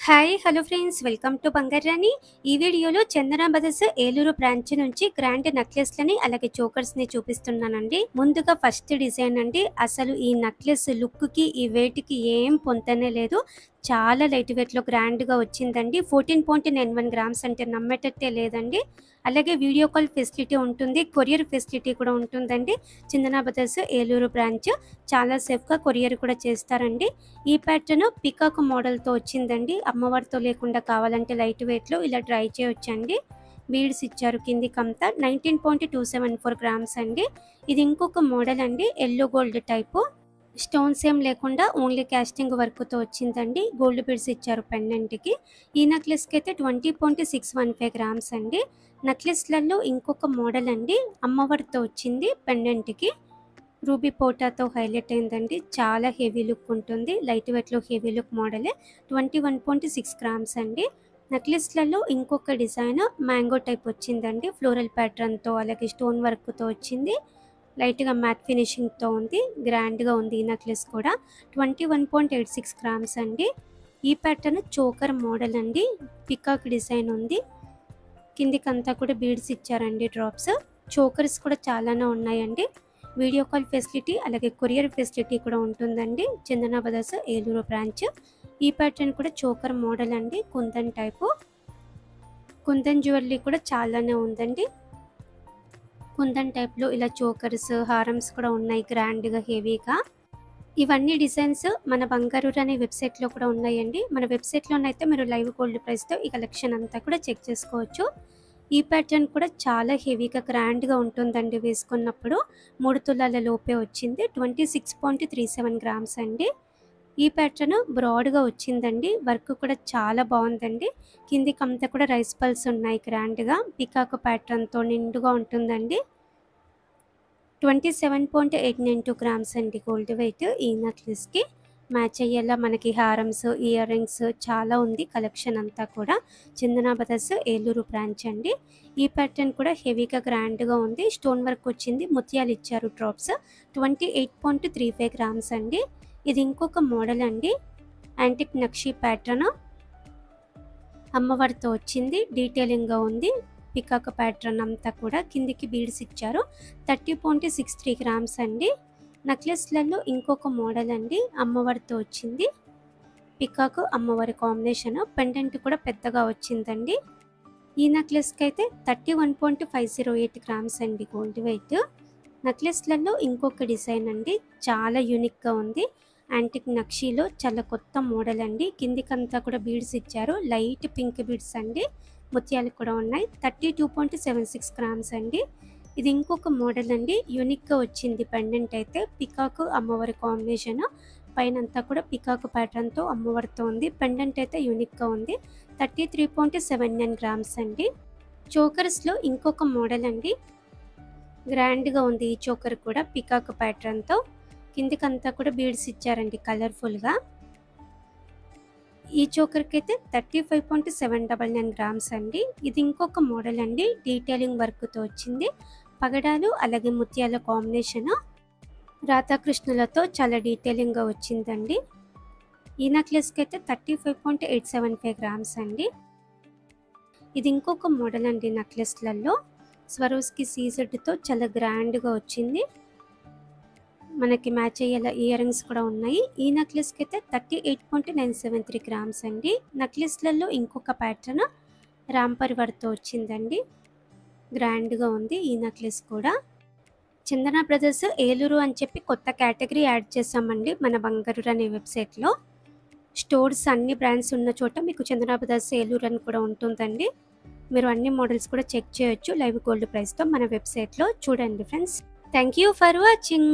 Hi hello friends, welcome to Bangarani. ఈ వీడియోలో చందన brothers Eluru branch నుంచి గ్రాండ్ నెక్లెస్లని అలాగే చోకర్స్ని చూపిస్తున్నానండి. ముందుగా ఫస్ట్ డిజైన్ అండి. అసలు ఈ నెక్లెస్ లుక్కి ఈ వెయిట్కి ఏం పొంతనే లేదు. చాలా లైట్ వెయిట్లో గ్రాండ్గా వచ్చిందండి. 14.91 గ్రామ్స్ అంటే నమ్మేటట్టే లేదండి. అలాగే వీడియో కాల్ ఫెసిలిటీ ఉంటుంది, కొరియర్ ఫెసిలిటీ కూడా ఉంటుందండి. చందన బ్రదర్స్ ఏలూరు బ్రాంచ్ చాలా సేఫ్గా కొరియర్ కూడా చేస్తారండి. ఈ ప్యాటర్న్ పికాక్ మోడల్తో వచ్చిందండి. అమ్మవారితో లేకుండా కావాలంటే లైట్ వెయిట్లో ఇలా ట్రై చేయొచ్చండి. బీడ్స్ ఇచ్చారు కిందికంతా. 19.274 గ్రామ్స్ అండి. ఇది ఇంకొక మోడల్ అండి, ఎల్లో గోల్డ్ టైపు. స్టోన్స్ ఏం లేకుండా ఓన్లీ క్యాస్టింగ్ వర్క్తో వచ్చిందండి. గోల్డ్ బీడ్స్ ఇచ్చారు పెండెంట్కి. ఈ నెక్లెస్కి అయితే 20.615 గ్రామ్స్ అండి. నెక్లెస్లలో ఇంకొక మోడల్ అండి, అమ్మవారితో వచ్చింది పెండెంట్కి. రూబీ పోటాతో హైలైట్ అయిందండి. చాలా హెవీ లుక్ ఉంటుంది, లైట్ వెయిట్లో హెవీ లుక్ మోడలే. 21.6 గ్రామ్స్ అండి. నెక్లెస్లలో ఇంకొక డిజైన్ మ్యాంగో టైప్ వచ్చిందండి, ఫ్లోరల్ ప్యాటర్న్తో అలాగే స్టోన్ వర్క్తో వచ్చింది. లైట్గా మ్యాట్ ఫినిషింగ్తో ఉంది, గ్రాండ్గా ఉంది. ఈ నెక్లెస్ కూడా 21.86 గ్రామ్స్ అండి. ఈ ప్యాటర్న్ చోకర్ మోడల్ అండి, పికాక్ డిజైన్ ఉంది. కిందికంతా కూడా బీడ్స్ ఇచ్చారండి, డ్రాప్స్. చోకర్స్ కూడా చాలానే ఉన్నాయండి. వీడియో కాల్ ఫెసిలిటీ అలాగే కొరియర్ ఫెసిలిటీ కూడా ఉంటుందండి చందన బ్రదర్స్ ఏలూరు బ్రాంచ్. ఈ ప్యాటర్న్ కూడా చోకర్ మోడల్ అండి, కుందన్ టైపు. కుందన్ జ్యువెలరీ కూడా చాలానే ఉందండి. కుందన్ టైప్లో ఇలా చోకర్స్, హారమ్స్ కూడా ఉన్నాయి గ్రాండ్గా హెవీగా. ఇవన్నీ డిజైన్స్ మన బంగారు అనే వెబ్సైట్లో కూడా ఉన్నాయండి. మన వెబ్సైట్లోనైతే మీరు లైవ్ గోల్డ్ ప్రైస్తో ఈ కలెక్షన్ అంతా కూడా చెక్ చేసుకోవచ్చు. ఈ ప్యాటర్న్ కూడా చాలా హెవీగా గ్రాండ్గా ఉంటుందండి వేసుకున్నప్పుడు. 3 తులాల లోపే వచ్చింది. 26.37 గ్రామ్స్ అండి. ఈ ప్యాటర్న్ బ్రాడ్గా వచ్చిందండి. వర్క్ కూడా చాలా బాగుందండి. కిందికంతా కూడా రైస్ పల్స్ ఉన్నాయి గ్రాండ్గా. పికాక్ ప్యాటర్న్తో నిండుగా ఉంటుందండి. 27.892 గ్రామ్స్ అండి గోల్డ్ వెయిట్. ఈ నెక్లెస్కి మ్యాచ్ అయ్యేలా మనకి హారమ్స్, ఇయర్ రింగ్స్ చాలా ఉంది కలెక్షన్ అంతా కూడా. చందన బ్రదర్స్ ఏలూరు బ్రాంచ్ అండి. ఈ ప్యాటర్న్ కూడా హెవీగా గ్రాండ్గా ఉంది. స్టోన్ వర్క్ వచ్చింది, ముత్యాలు ఇచ్చారు డ్రాప్స్. 28.35 గ్రామ్స్ అండి. ఇది ఇంకొక మోడల్ అండి, యాంటిక్ నక్షి ప్యాటర్న్. అమ్మవారితో వచ్చింది, డీటెయిలింగ్గా ఉంది. పికాక్ ప్యాటర్న్ అంతా కూడా కిందికి బీడ్స్ ఇచ్చారు. 30.63 గ్రామ్స్ అండి. నెక్లెస్లలో ఇంకొక మోడల్ అండి, అమ్మవారితో వచ్చింది. పికాక్ అమ్మవారి కాంబినేషన్. పెండెంట్ కూడా పెద్దగా వచ్చిందండి. ఈ నెక్లెస్కి అయితే 31.508 గ్రామ్స్ అండి గోల్డ్ వెయిట్. నెక్లెస్లలో ఇంకొక డిజైన్ అండి, చాలా యూనిక్గా ఉంది. యాంటిక్ నక్షీలో చాలా కొత్త మోడల్ అండి. కిందికంతా కూడా బీడ్స్ ఇచ్చారు, లైట్ పింక్ బీడ్స్ అండి. ముత్యాలు కూడా ఉన్నాయి. 32.76 గ్రామ్స్ అండి. ఇది ఇంకొక మోడల్ అండి, యూనిక్గా వచ్చింది. పెండెంట్ అయితే పికాక్ అమ్మవారి కాంబినేషన్. పైనంతా కూడా పికాక్ ప్యాటర్న్తో అమ్మవారితో ఉంది. పెండెంట్ అయితే యూనిక్గా ఉంది. 33.79 గ్రామ్స్ అండి. చోకర్స్లో ఇంకొక మోడల్ అండి, గ్రాండ్గా ఉంది. ఈ చోకర్ కూడా పికాక్ ప్యాటర్న్తో. కిందికంతా కూడా బీడ్స్ ఇచ్చారండి కలర్ఫుల్గా. ఈ చోకర్కి అయితే 35.799 గ్రామ్స్ అండి. ఇది ఇంకొక మోడల్ అండి, డీటెయిలింగ్ వర్క్తో వచ్చింది. పగడాలు అలాగే ముత్యాల కాంబినేషన్, రాధాకృష్ణులతో చాలా డీటెయిలింగ్గా వచ్చిందండి. ఈ నెక్లెస్కి అయితే 35.875 గ్రామ్స్ అండి. ఇది ఇంకొక మోడల్ అండి, నెక్లెస్లలో స్వరోస్కి సీజెడ్తో చాలా గ్రాండ్గా వచ్చింది. మనకి మ్యాచ్ అయ్యేలా ఇయర్ రింగ్స్ కూడా ఉన్నాయి. ఈ నెక్లెస్కి అయితే 38.973 గ్రామ్స్ అండి. నెక్లెస్లలో ఇంకొక ప్యాటర్న్ రాంపరివర్తో వచ్చిందండి, గ్రాండ్గా ఉంది. ఈ నెక్లెస్ కూడా చందన బ్రదర్స్ ఏలూరు అని చెప్పి కొత్త కేటగిరీ యాడ్ చేసామండి మన బంగారు అనే వెబ్సైట్లో. స్టోర్స్ అన్ని బ్రాండ్స్ ఉన్న చోట మీకు చందన బ్రదర్స్ ఏలూరు అని కూడా ఉంటుందండి. మీరు అన్ని మోడల్స్ కూడా చెక్ చేయొచ్చు లైవ్ గోల్డ్ ప్రైస్తో మన వెబ్సైట్లో. చూడండి friends. Thank you for watching.